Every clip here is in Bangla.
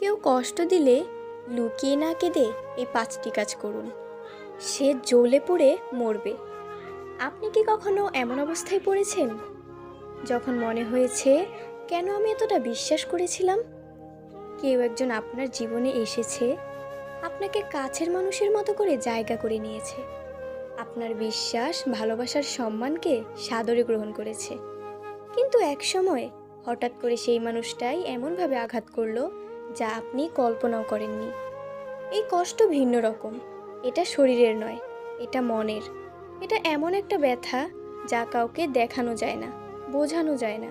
কেউ কষ্ট দিলে লুকিয়ে না কেঁদে এই 5টি কাজ করুন। সে জ্বলে পুড়ে মরবে। আপনি কি কখনো এমন অবস্থায় পড়েছেন যখন মনে হয়েছে কেন আমি এতটা বিশ্বাস করেছিলাম? কেউ একজন আপনার জীবনে এসেছে, আপনাকে কাছের মানুষের মতো করে জায়গা করে নিয়েছে, আপনার বিশ্বাস ভালোবাসার সম্মানকে সাদরে গ্রহণ করেছে। কিন্তু এক সময় হঠাৎ করে সেই মানুষটাই এমনভাবে আঘাত করলো যা আপনি কল্পনাও করেননি। এই কষ্ট ভিন্ন রকম। এটা শরীরের নয়, এটা মনের। এটা এমন একটা ব্যথা যা কাউকে দেখানো যায় না, বোঝানো যায় না,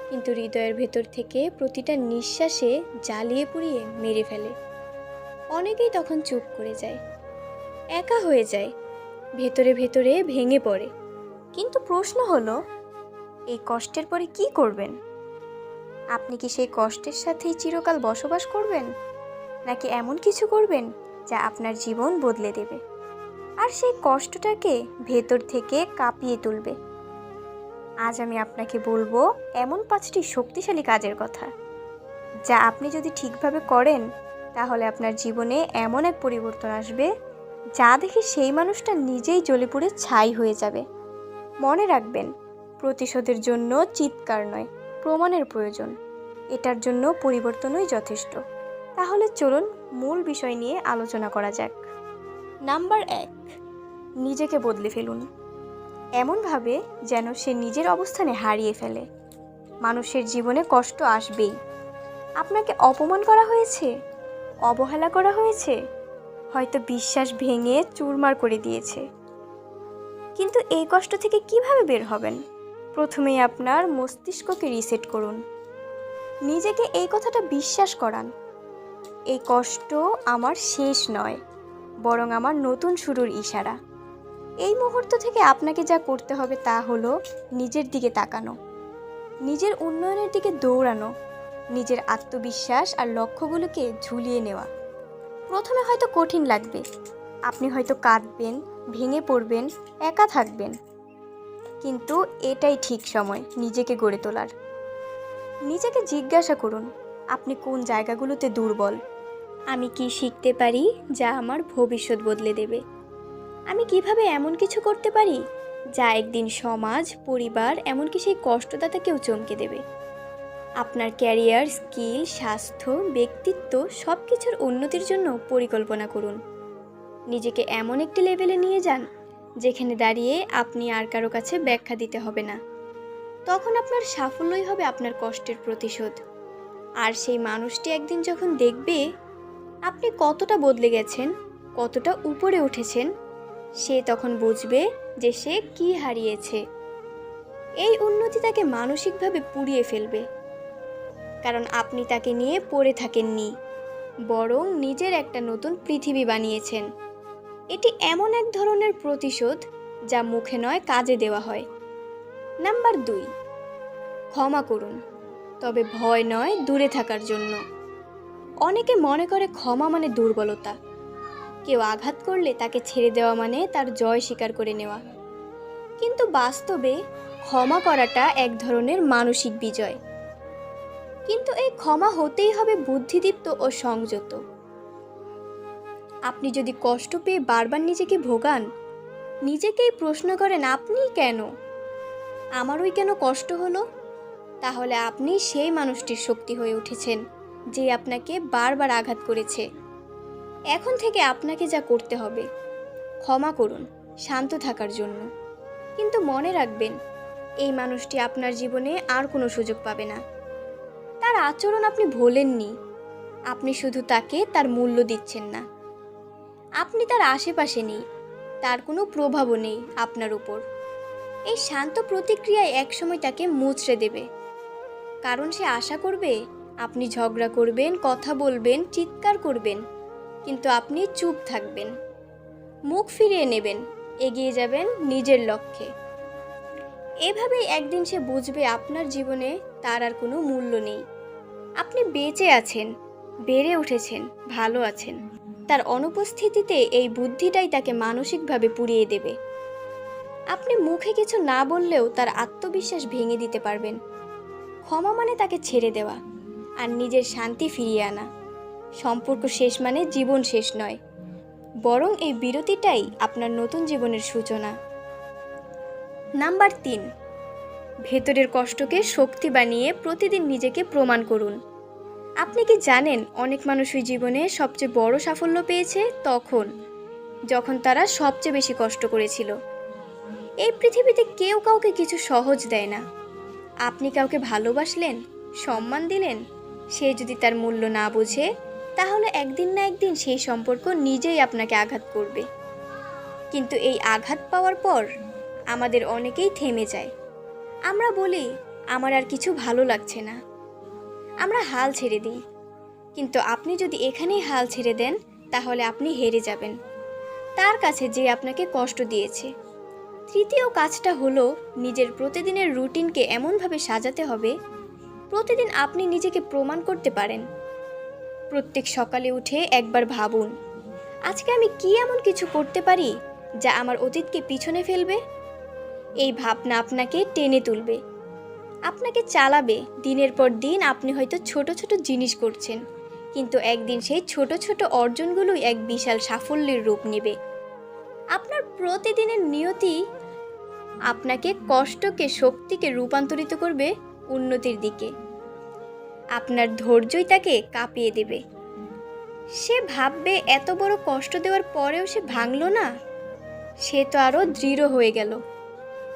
কিন্তু হৃদয়ের ভেতর থেকে প্রতিটা নিঃশ্বাসে জ্বালিয়ে পুড়িয়ে মেরে ফেলে। অনেকেই তখন চুপ করে যায়, একা হয়ে যায়, ভেতরে ভেতরে ভেঙে পড়ে। কিন্তু প্রশ্ন হলো, এই কষ্টের পরে কি করবেন? আপনি কি সেই কষ্টের সাথেই চিরকাল বসবাস করবেন, নাকি এমন কিছু করবেন যা আপনার জীবন বদলে দেবে আর সেই কষ্টটাকে ভেতর থেকে কাঁপিয়ে তুলবে? আজ আমি আপনাকে বলবো এমন 5টি শক্তিশালী কাজের কথা, যা আপনি যদি ঠিকভাবে করেন তাহলে আপনার জীবনে এমন এক পরিবর্তন আসবে যা দেখে সেই মানুষটা নিজেই জ্বলে পুড়ে ছাই হয়ে যাবে। মনে রাখবেন, প্রতিশোধের জন্য চিৎকার নয়, প্রমাণের প্রয়োজন। এটার জন্য পরিবর্তনই যথেষ্ট। তাহলে চলুন মূল বিষয় নিয়ে আলোচনা করা যাক। নাম্বার 1, নিজেকে বদলে ফেলুন এমনভাবে যেন সে নিজের অবস্থানে হারিয়ে ফেলে। মানুষের জীবনে কষ্ট আসবেই। আপনাকে অপমান করা হয়েছে, অবহেলা করা হয়েছে, হয়তো বিশ্বাস ভেঙে চুরমার করে দিয়েছে। কিন্তু এই কষ্ট থেকে কিভাবে বের হবেন? প্রথমেই আপনার মস্তিষ্ককে রিসেট করুন। নিজেকে এই কথাটা বিশ্বাস করান, এই কষ্ট আমার শেষ নয়, বরং আমার নতুন শুরুর ইশারা। এই মুহূর্ত থেকে আপনাকে যা করতে হবে তা হলো নিজের দিকে তাকানো, নিজের উন্নয়নের দিকে দৌড়ানো, নিজের আত্মবিশ্বাস আর লক্ষ্যগুলোকে ঝুলিয়ে নেওয়া। প্রথমে হয়তো কঠিন লাগবে, আপনি হয়তো কাঁদবেন, ভেঙে পড়বেন, একা থাকবেন, কিন্তু এটাই ঠিক সময় নিজেকে গড়ে তোলার। নিজেকে জিজ্ঞাসা করুন, আপনি কোন জায়গাগুলোতে দুর্বল? আমি কি শিখতে পারি যা আমার ভবিষ্যৎ বদলে দেবে? আমি কিভাবে এমন কিছু করতে পারি যা একদিন সমাজ, পরিবার, এমনকি সেই কষ্টদাতাকেও চমকে দেবে? আপনার ক্যারিয়ার, স্কিল, স্বাস্থ্য, ব্যক্তিত্ব সব কিছুর উন্নতির জন্য পরিকল্পনা করুন। নিজেকে এমন একটি লেভেলে নিয়ে যান যেখানে দাঁড়িয়ে আপনি আর কারো কাছে ব্যাখ্যা দিতে হবে না। তখন আপনার সাফল্যই হবে আপনার কষ্টের প্রতিশোধ। আর সেই মানুষটি একদিন যখন দেখবে আপনি কতটা বদলে গেছেন, কতটা উপরে উঠেছেন, সে তখন বুঝবে যে সে কি হারিয়েছে। এই উন্নতি তাকে মানসিকভাবে পুড়িয়ে ফেলবে, কারণ আপনি তাকে নিয়ে পড়ে থাকেননি, বরং নিজের একটা নতুন পৃথিবী বানিয়েছেন। এটি এমন এক ধরনের প্রতিশোধ যা মুখে নয়, কাজে দেওয়া হয়। নাম্বার 2, ক্ষমা করুন, তবে ভয় নয়, দূরে থাকার জন্য। অনেকে মনে করে ক্ষমা মানে দুর্বলতা। কেউ আঘাত করলে তাকে ছেড়ে দেওয়া মানে তার জয় স্বীকার করে নেওয়া। কিন্তু বাস্তবে ক্ষমা করাটা এক ধরনের মানসিক বিজয়। কিন্তু এই ক্ষমা হতেই হবে বুদ্ধিদীপ্ত ও সংযত। আপনি যদি কষ্ট পেয়ে বারবার নিজেকে ভোগান, নিজেকেই প্রশ্ন করেন আপনি কেন, আমারই কেন কষ্ট হলো, তাহলে আপনি সেই মানুষটির শক্তি হয়ে উঠেছেন যে আপনাকে বারবার আঘাত করেছে। এখন থেকে আপনাকে যা করতে হবে, ক্ষমা করুন শান্ত থাকার জন্য। কিন্তু মনে রাখবেন, এই মানুষটি আপনার জীবনে আর কোনো সুযোগ পাবে না। তার আচরণ আপনি ভোলেননি, আপনি শুধু তাকে তার মূল্য দিচ্ছেন না। আপনি তার আশেপাশে নেই, তার কোনো প্রভাবও নেই আপনার উপর। এই শান্ত প্রতিক্রিয়ায় একসময় তাকে মুচড়ে দেবে, কারণ সে আশা করবে আপনি ঝগড়া করবেন, কথা বলবেন, চিৎকার করবেন, কিন্তু আপনি চুপ থাকবেন, মুখ ফিরিয়ে নেবেন, এগিয়ে যাবেন নিজের লক্ষ্যে। এভাবেই একদিন সে বুঝবে আপনার জীবনে তার আর কোনো মূল্য নেই। আপনি বেঁচে আছেন, বেড়ে উঠেছেন, ভালো আছেন। তার অনুপস্থিতিতে এই বুদ্ধিটাই তাকে মানসিকভাবে পুড়িয়ে দেবে। আপনি মুখে কিছু না বললেও তার আত্মবিশ্বাস ভেঙে দিতে পারবেন। ক্ষমা মানে তাকে ছেড়ে দেওয়া আর নিজের শান্তি ফিরিয়ে আনা। সম্পর্ক শেষ মানে জীবন শেষ নয়, বরং এই বিরতিটাই আপনার নতুন জীবনের সূচনা। নাম্বার 3, ভেতরের কষ্টকে শক্তি বানিয়ে প্রতিদিন নিজেকে প্রমাণ করুন। আপনি কি জানেন অনেক মানুষই জীবনে সবচেয়ে বড় সাফল্য পেয়েছে যখন তারা সবচেয়ে বেশি কষ্ট করেছিল। এই পৃথিবীতে কেউ কাউকে কিছু সহজ দেয় না। আপনি কাউকে ভালোবাসলেন, সম্মান দিলেন, সে যদি তার মূল্য না বোঝে, তাহলে একদিন না একদিন সেই সম্পর্ক নিজেই আপনাকে আঘাত করবে। কিন্তু এই আঘাত পাওয়ার পর আমাদের অনেকেই থেমে যায়। আমরা বলি, আমার আর কিছু ভালো লাগছে না। আমরা হাল ছেড়ে দিই। কিন্তু আপনি যদি এখানেই হাল ছেড়ে দেন, তাহলে আপনি হেরে যাবেন তার কাছে, যে আপনাকে কষ্ট দিয়েছে। তৃতীয় কাজটা হলো নিজের প্রতিদিনের রুটিনকে এমনভাবে সাজাতে হবে প্রতিদিন আপনি নিজেকে প্রমাণ করতে পারেন। প্রত্যেক সকালে উঠে একবার ভাবুন, আজকে আমি কি এমন কিছু করতে পারি যা আমার অতীতকে পিছনে ফেলবে। এই ভাবনা আপনাকে টেনে তুলবে, আপনাকে চালাবে। দিনের পর দিন আপনি হয়তো ছোট ছোট জিনিস করছেন, কিন্তু একদিন সেই ছোট ছোট অর্জনগুলোই এক বিশাল সাফল্যের রূপ নেবে। আপনার প্রতিদিনের নিয়তি আপনাকে কষ্টকে শক্তিকে রূপান্তরিত করবে উন্নতির দিকে। আপনার ধৈর্যই তাকে কাঁপিয়ে দেবে। সে ভাববে, এত বড় কষ্ট দেওয়ার পরেও সে ভাঙল না, সে তো আরও দৃঢ় হয়ে গেল।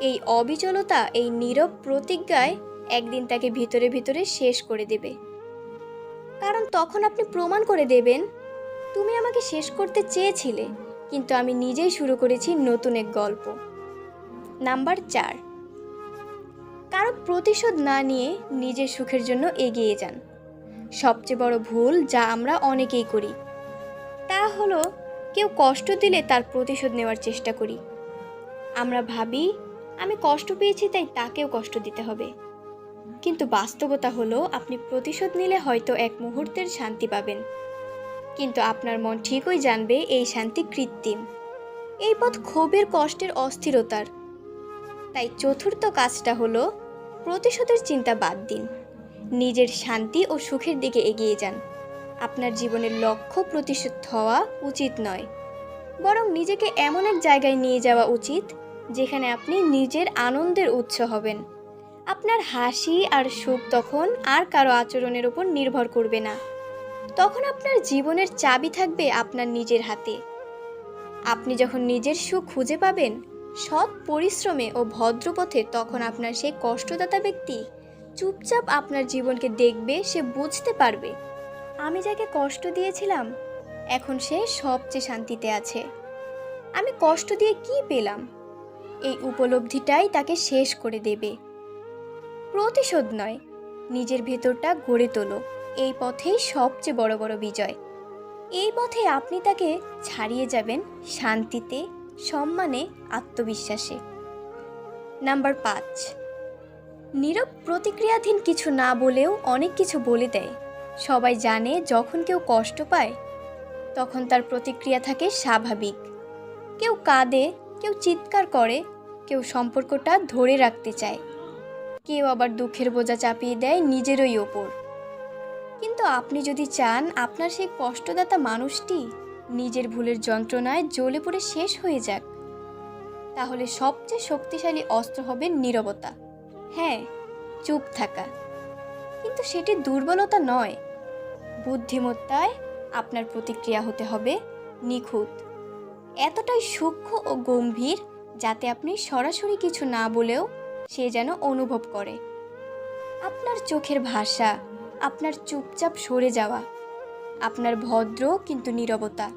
এই অবিচলতা, এই নীরব প্রতিজ্ঞায় একদিন তাকে ভিতরে ভিতরে শেষ করে দেবে। কারণ তখন আপনি প্রমাণ করে দেবেন, তুমি আমাকে শেষ করতে চেয়েছিলে, কিন্তু আমি নিজেই শুরু করেছি নতুন এক গল্প। নাম্বার 4, কারো প্রতিশোধ না নিয়ে নিজের সুখের জন্য এগিয়ে যান। সবচেয়ে বড় ভুল যা আমরা অনেকেই করি তা হলো কেউ কষ্ট দিলে তার প্রতিশোধ নেওয়ার চেষ্টা করি। আমরা ভাবি, আমি কষ্ট পেয়েছি তাই তাকেও কষ্ট দিতে হবে। কিন্তু বাস্তবতা হলো, আপনি প্রতিশোধ নিলে হয়তো এক মুহূর্তের শান্তি পাবেন, কিন্তু আপনার মন ঠিকই জানবে এই শান্তি কৃত্রিম। এই পথ ক্ষোভের, কষ্টের, অস্থিরতার। তাই চতুর্থ কাজটা হলো প্রতিশোধের চিন্তা বাদ দিন, নিজের শান্তি ও সুখের দিকে এগিয়ে যান। আপনার জীবনের লক্ষ্য প্রতিশোধ হওয়া উচিত নয়, বরং নিজেকে এমন এক জায়গায় নিয়ে যাওয়া উচিত যেখানে আপনি নিজের আনন্দের উৎস হবেন। আপনার হাসি আর সুখ তখন আর কারো আচরণের উপর নির্ভর করবে না। তখন আপনার জীবনের চাবি থাকবে আপনার নিজের হাতে। আপনি যখন নিজের সুখ খুঁজে পাবেন সৎ পরিশ্রমে ও ভদ্রপথে, তখন আপনার সেই কষ্টদাতা ব্যক্তি চুপচাপ আপনার জীবনকে দেখবে। সে বুঝতে পারবে, আমি যাকে কষ্ট দিয়েছিলাম এখন সে সবচেয়ে শান্তিতে আছে। আমি কষ্ট দিয়ে কি পেলাম, এই উপলব্ধিটাই তাকে শেষ করে দেবে। প্রতিশোধ নয়, নিজের ভেতরটা গড়ে তোলো। এই পথেই সবচেয়ে বড় বড় বিজয়। এই পথে আপনি তাকে ছাড়িয়ে যাবেন শান্তিতে, সম্মানে, আত্মবিশ্বাসে। নাম্বার 5, নীরব প্রতিক্রিয়াধীন কিছু না বলেও অনেক কিছু বলে দেয়। সবাই জানে যখন কেউ কষ্ট পায় তখন তার প্রতিক্রিয়া থাকে স্বাভাবিক। কেউ কাঁদে, কেউ চিৎকার করে, কেউ সম্পর্কটা ধরে রাখতে চায়, কেউ আবার দুঃখের বোঝা চাপিয়ে দেয় নিজেরই ওপর। কিন্তু আপনি যদি চান আপনার সেই কষ্টদাতা মানুষটি নিজের ভুলের যন্ত্রণায় জ্বলে পড়ে শেষ হয়ে যাক, তাহলে সবচেয়ে শক্তিশালী অস্ত্র হবে নীরবতা। হ্যাঁ, চুপ থাকা, কিন্তু সেটি দুর্বলতা নয়। বুদ্ধিমত্তায় আপনার প্রতিক্রিয়া হতে হবে নিখুঁত, এতটাই সূক্ষ্ম ও গম্ভীর যাতে আপনি সরাসরি কিছু না বলেও সে যেন অনুভব করে। আপনার চোখের ভাষা, আপনার চুপচাপ সরে যাওয়া, আপনার ভদ্র কিন্তু নীরবতা,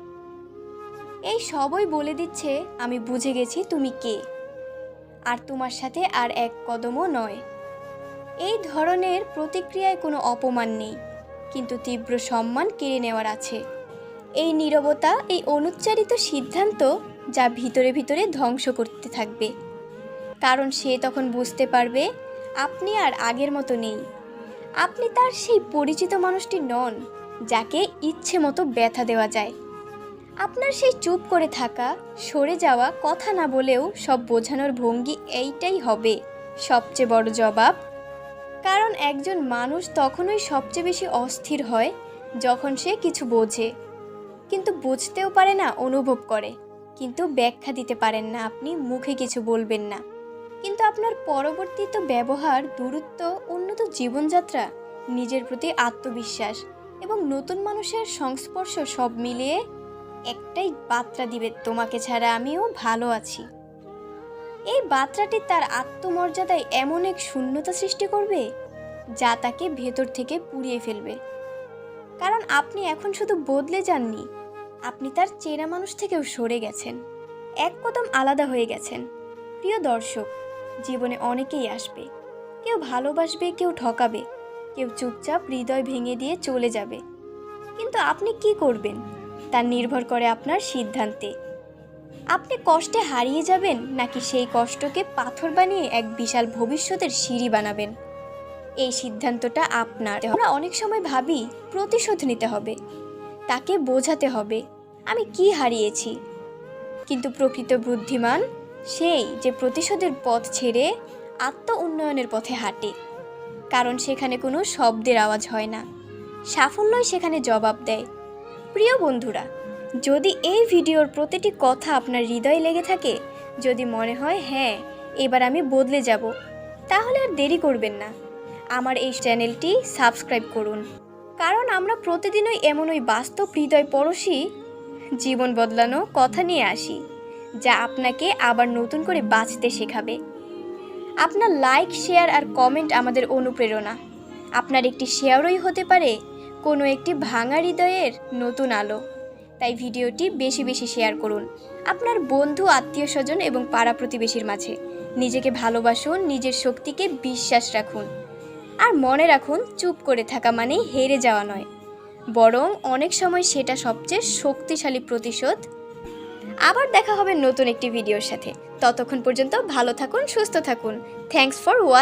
এই সবই বলে দিচ্ছে আমি বুঝে গেছি তুমি কে, আর তোমার সাথে আর এক কদমও নয়। এই ধরনের প্রতিক্রিয়ায় কোনো অপমান নেই, কিন্তু তীব্র সম্মান কেড়ে নেওয়ার আছে। এই নীরবতা, এই অনুচ্চারিত সিদ্ধান্ত যা ভিতরে ভিতরে ধ্বংস করতে থাকবে। কারণ সে তখন বুঝতে পারবে আপনি আর আগের মতো নেই। আপনি তার সেই পরিচিত মানুষটি নন যাকে ইচ্ছে মতো ব্যথা দেওয়া যায়। আপনার সেই চুপ করে থাকা, সরে যাওয়া, কথা না বলেও সব বোঝানোর ভঙ্গি, এইটাই হবে সবচেয়ে বড় জবাব। কারণ একজন মানুষ তখনই সবচেয়ে বেশি অস্থির হয় যখন সে কিছু বোঝে, কিন্তু বুঝতেও পারে না, অনুভব করে, কিন্তু ব্যাখ্যা দিতে পারেন না, আপনি মুখে কিছু বলবেন না, কিন্তু আপনার পরবর্তীত ব্যবহার, দূরত্ব, উন্নত জীবনযাত্রা, নিজের প্রতি আত্মবিশ্বাস এবং নতুন মানুষের সংস্পর্শ সব মিলিয়ে একটাই বার্তা দিবে, তোমাকে ছাড়া আমিও ভালো আছি। এই বার্তাটি তার আত্মমর্যাদায় এমন এক শূন্যতা সৃষ্টি করবে যা তাকে ভেতর থেকে পুড়িয়ে ফেলবে। কারণ আপনি এখন শুধু বদলে যাননি, আপনি তার চেনা মানুষ থেকেও সরে গেছেন, এক কদম আলাদা হয়ে গেছেন। প্রিয় দর্শক, জীবনে অনেকেই আসবে, কেউ ভালোবাসবে, কেউ ঠকাবে, কেউ চুপচাপ হৃদয় ভেঙে দিয়ে চলে যাবে। কিন্তু আপনি কি করবেন তা নির্ভর করে আপনার সিদ্ধান্তে। আপনি কষ্টে হারিয়ে যাবেন নাকি সেই কষ্টকে পাথর বানিয়ে এক বিশাল ভবিষ্যতের সিঁড়ি বানাবেন, এই সিদ্ধান্তটা আপনার। আমরা অনেক সময় ভাবি প্রতিশোধ নিতে হবে, তাকে বোঝাতে হবে আমি কি হারিয়েছি, কিন্তু প্রকৃত বুদ্ধিমান সেই যে প্রতিশোধের পথ ছেড়ে আত্ম উন্নয়নের পথে হাঁটে। কারণ সেখানে কোনো শব্দের আওয়াজ হয় না, সাফল্যই সেখানে জবাব দেয়। প্রিয় বন্ধুরা, যদি এই ভিডিওর প্রতিটি কথা আপনার হৃদয়ে লেগে থাকে, যদি মনে হয় হ্যাঁ এবার আমি বদলে যাব, তাহলে আর দেরি করবেন না, আমার এই চ্যানেলটি সাবস্ক্রাইব করুন। কারণ আমরা প্রতিদিনই এমনই বাস্তব হৃদয় পরশী জীবন বদলানো কথা নিয়ে আসি, যা আপনাকে আবার নতুন করে বাঁচতে শেখাবে। আপনার লাইক, শেয়ার আর কমেন্ট আমাদের অনুপ্রেরণা। আপনার একটি শেয়ারই হতে পারে কোনো একটি ভাঙা হৃদয়ের নতুন আলো। তাই ভিডিওটি বেশি বেশি শেয়ার করুন আপনার বন্ধু, আত্মীয় স্বজন এবং পাড়া প্রতিবেশীর মাঝে। নিজেকে ভালোবাসুন, নিজের শক্তিকে বিশ্বাস রাখুন, আর মনে রাখুন চুপ করে থাকা মানেই হেরে যাওয়া নয়, বরং অনেক সময় সেটা সবচেয়ে শক্তিশালী প্রতিশোধ। আবার দেখা হবে নতুন একটি ভিডিওর সাথে। ততক্ষণ পর্যন্ত ভালো থাকুন, সুস্থ থাকুন। Thanks for watching.